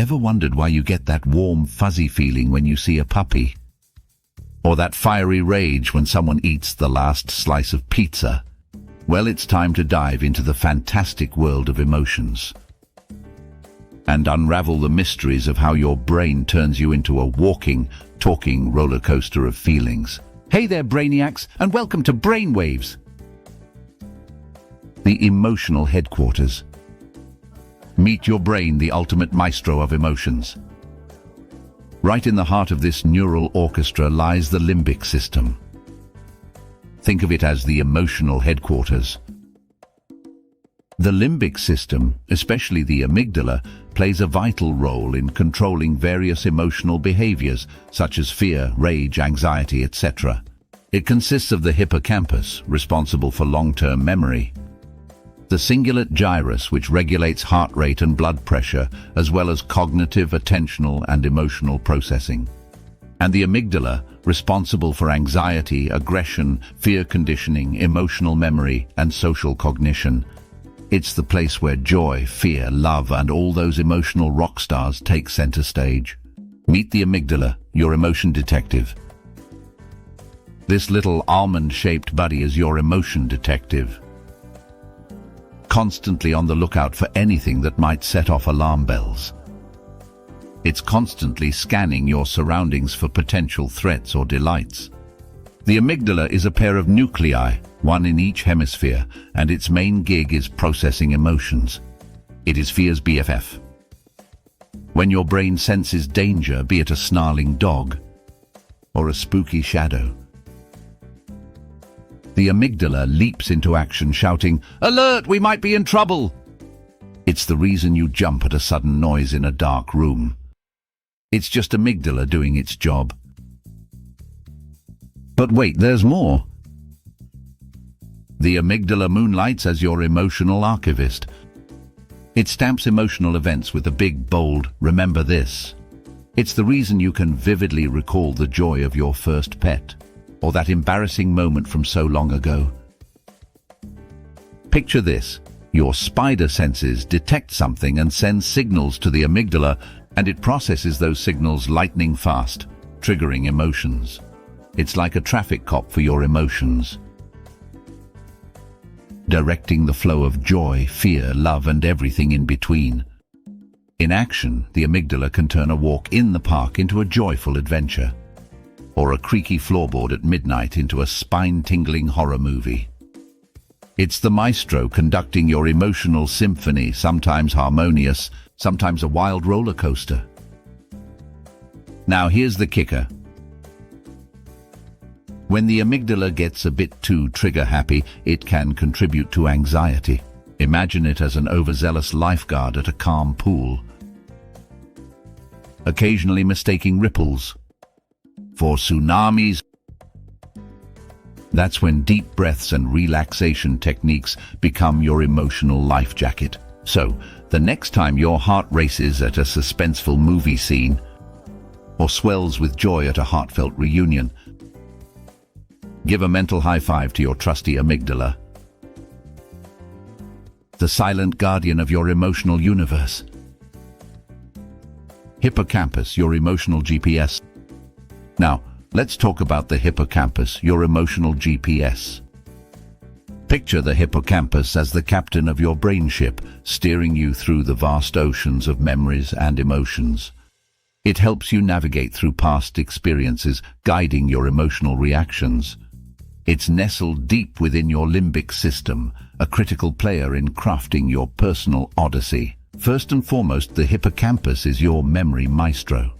Ever wondered why you get that warm, fuzzy feeling when you see a puppy? Or that fiery rage when someone eats the last slice of pizza? Well, it's time to dive into the fantastic world of emotions and unravel the mysteries of how your brain turns you into a walking, talking roller coaster of feelings. Hey there, brainiacs, and welcome to Brainwaves, the emotional headquarters. Meet your brain, the ultimate maestro of emotions. Right in the heart of this neural orchestra lies the limbic system. Think of it as the emotional headquarters. The limbic system, especially the amygdala, plays a vital role in controlling various emotional behaviors, such as fear, rage, anxiety, etc. It consists of the hippocampus, responsible for long-term memory, the cingulate gyrus, which regulates heart rate and blood pressure, as well as cognitive, attentional, and emotional processing, and the amygdala, responsible for anxiety, aggression, fear conditioning, emotional memory, and social cognition. It's the place where joy, fear, love, and all those emotional rock stars take center stage. Meet the amygdala, your emotion detective. This little almond-shaped buddy is your emotion detective, constantly on the lookout for anything that might set off alarm bells. It's constantly scanning your surroundings for potential threats or delights. The amygdala is a pair of nuclei, one in each hemisphere, and its main gig is processing emotions. It is fear's BFF. When your brain senses danger, be it a snarling dog or a spooky shadow, the amygdala leaps into action, shouting, "Alert, we might be in trouble!" It's the reason you jump at a sudden noise in a dark room. It's just amygdala doing its job. But wait, there's more. The amygdala moonlights as your emotional archivist. It stamps emotional events with a big, bold, "Remember this." It's the reason you can vividly recall the joy of your first pet, or that embarrassing moment from so long ago. Picture this. Your spider senses detect something and sends signals to the amygdala, and it processes those signals lightning fast, triggering emotions. It's like a traffic cop for your emotions, directing the flow of joy, fear, love, and everything in between. In action, the amygdala can turn a walk in the park into a joyful adventure, or a creaky floorboard at midnight into a spine-tingling horror movie. It's the maestro conducting your emotional symphony, sometimes harmonious, sometimes a wild roller coaster. Now here's the kicker. When the amygdala gets a bit too trigger-happy, it can contribute to anxiety. Imagine it as an overzealous lifeguard at a calm pool, occasionally mistaking ripples for tsunamis. That's when deep breaths and relaxation techniques become your emotional life jacket. So, the next time your heart races at a suspenseful movie scene, or swells with joy at a heartfelt reunion, give a mental high five to your trusty amygdala, the silent guardian of your emotional universe. Hippocampus, your emotional GPS. Now, let's talk about the hippocampus, your emotional GPS. Picture the hippocampus as the captain of your brain ship, steering you through the vast oceans of memories and emotions. It helps you navigate through past experiences, guiding your emotional reactions. It's nestled deep within your limbic system, a critical player in crafting your personal odyssey. First and foremost, the hippocampus is your memory maestro.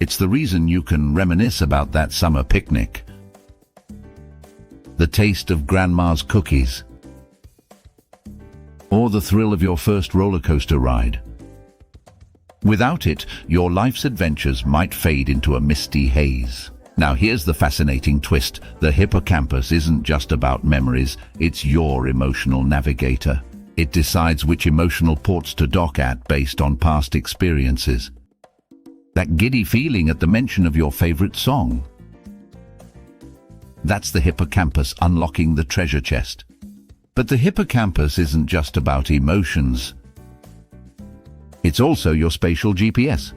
It's the reason you can reminisce about that summer picnic, the taste of grandma's cookies, or the thrill of your first roller coaster ride. Without it, your life's adventures might fade into a misty haze. Now here's the fascinating twist. The hippocampus isn't just about memories, it's your emotional navigator. It decides which emotional ports to dock at based on past experiences. That giddy feeling at the mention of your favorite song. That's the hippocampus unlocking the treasure chest. But the hippocampus isn't just about emotions. It's also your spatial GPS.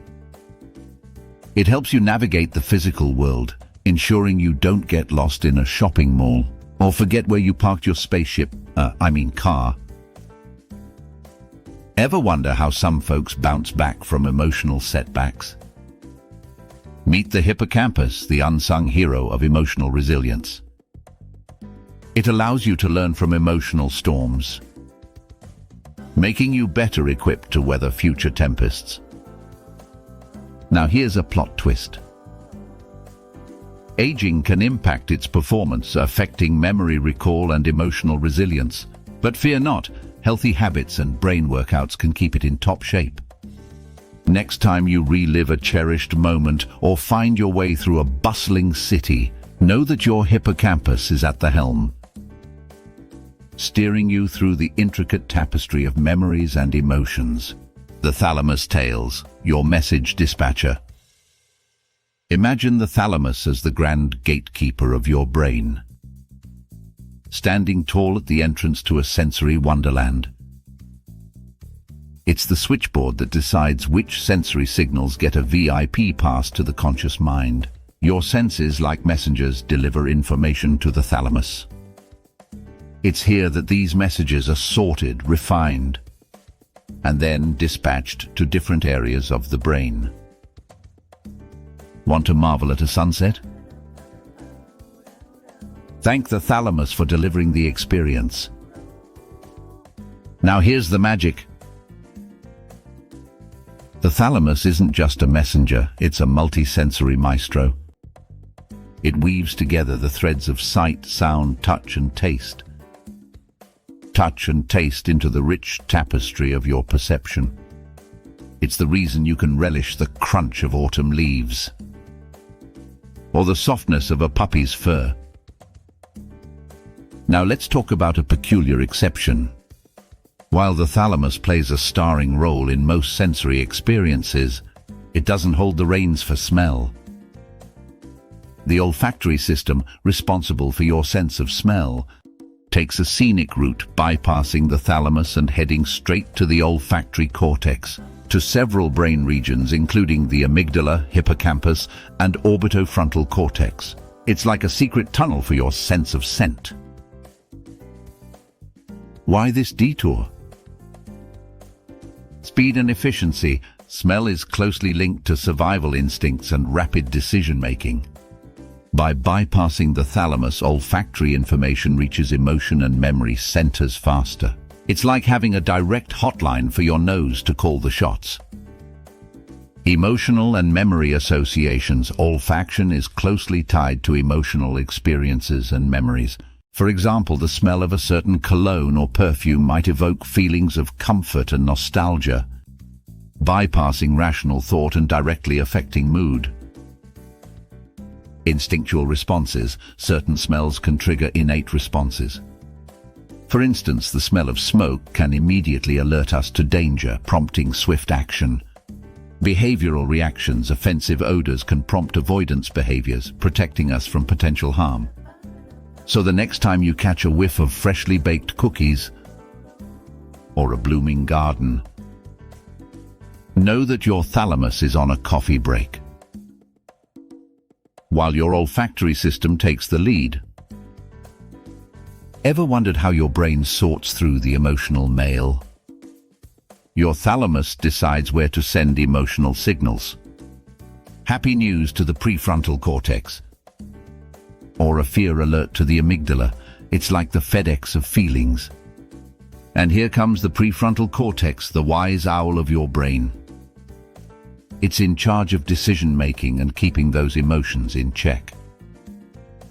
It helps you navigate the physical world, ensuring you don't get lost in a shopping mall or forget where you parked your car. Ever wonder how some folks bounce back from emotional setbacks? Meet the hippocampus, the unsung hero of emotional resilience. It allows you to learn from emotional storms, making you better equipped to weather future tempests. Now here's a plot twist. Aging can impact its performance, affecting memory recall and emotional resilience. But fear not, healthy habits and brain workouts can keep it in top shape. Next time you relive a cherished moment or find your way through a bustling city, know that your hippocampus is at the helm, steering you through the intricate tapestry of memories and emotions. The thalamus tails, your message dispatcher. Imagine the thalamus as the grand gatekeeper of your brain, standing tall at the entrance to a sensory wonderland. It's the switchboard that decides which sensory signals get a VIP pass to the conscious mind. Your senses, like messengers, deliver information to the thalamus. It's here that these messages are sorted, refined, and then dispatched to different areas of the brain. Want to marvel at a sunset? Thank the thalamus for delivering the experience. Now here's the magic. The thalamus isn't just a messenger, it's a multi-sensory maestro. It weaves together the threads of sight, sound, touch and taste. Touch and taste into the rich tapestry of your perception. It's the reason you can relish the crunch of autumn leaves, or the softness of a puppy's fur. Now let's talk about a peculiar exception. While the thalamus plays a starring role in most sensory experiences, it doesn't hold the reins for smell. The olfactory system, responsible for your sense of smell, takes a scenic route, bypassing the thalamus and heading straight to the olfactory cortex, to several brain regions including the amygdala, hippocampus, and orbitofrontal cortex. It's like a secret tunnel for your sense of scent. Why this detour? Speed and efficiency. Smell is closely linked to survival instincts and rapid decision-making. By bypassing the thalamus, olfactory information reaches emotion and memory centers faster. It's like having a direct hotline for your nose to call the shots. Emotional and memory associations. Olfaction is closely tied to emotional experiences and memories. For example, the smell of a certain cologne or perfume might evoke feelings of comfort and nostalgia, bypassing rational thought and directly affecting mood. Instinctual responses. Certain smells can trigger innate responses. For instance, the smell of smoke can immediately alert us to danger, prompting swift action. Behavioral reactions. Offensive odors can prompt avoidance behaviors, protecting us from potential harm. So the next time you catch a whiff of freshly baked cookies or a blooming garden, know that your thalamus is on a coffee break, while your olfactory system takes the lead. Ever wondered how your brain sorts through the emotional mail? Your thalamus decides where to send emotional signals. Happy news to the prefrontal cortex, or a fear alert to the amygdala. It's like the FedEx of feelings. And here comes the prefrontal cortex, the wise owl of your brain. It's in charge of decision-making and keeping those emotions in check.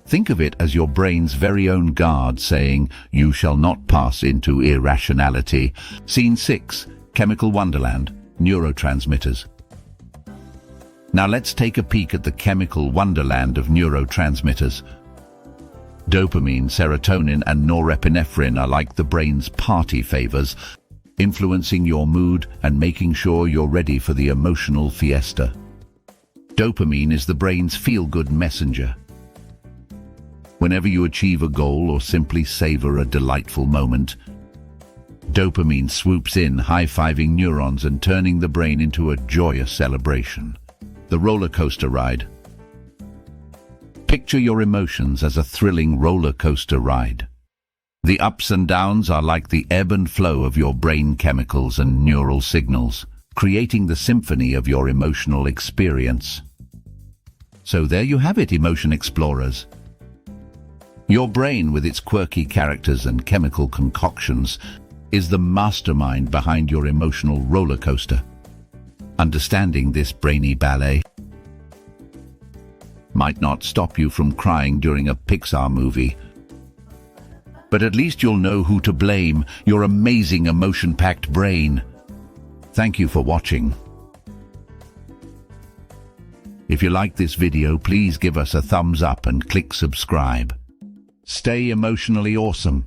Think of it as your brain's very own guard saying, "You shall not pass into irrationality." Scene 6, Chemical Wonderland, Neurotransmitters. Now let's take a peek at the chemical wonderland of neurotransmitters. Dopamine, serotonin, and norepinephrine are like the brain's party favors, influencing your mood and making sure you're ready for the emotional fiesta. Dopamine is the brain's feel-good messenger. Whenever you achieve a goal or simply savor a delightful moment, Dopamine swoops in, high-fiving neurons and turning the brain into a joyous celebration. The roller coaster ride. Picture your emotions as a thrilling roller coaster ride. The ups and downs are like the ebb and flow of your brain chemicals and neural signals, creating the symphony of your emotional experience. So there you have it, emotion explorers. Your brain, with its quirky characters and chemical concoctions, is the mastermind behind your emotional roller coaster. Understanding this brainy ballet might not stop you from crying during a Pixar movie, but at least you'll know who to blame, your amazing emotion-packed brain. Thank you for watching. If you like this video, please give us a thumbs up and click subscribe. Stay emotionally awesome.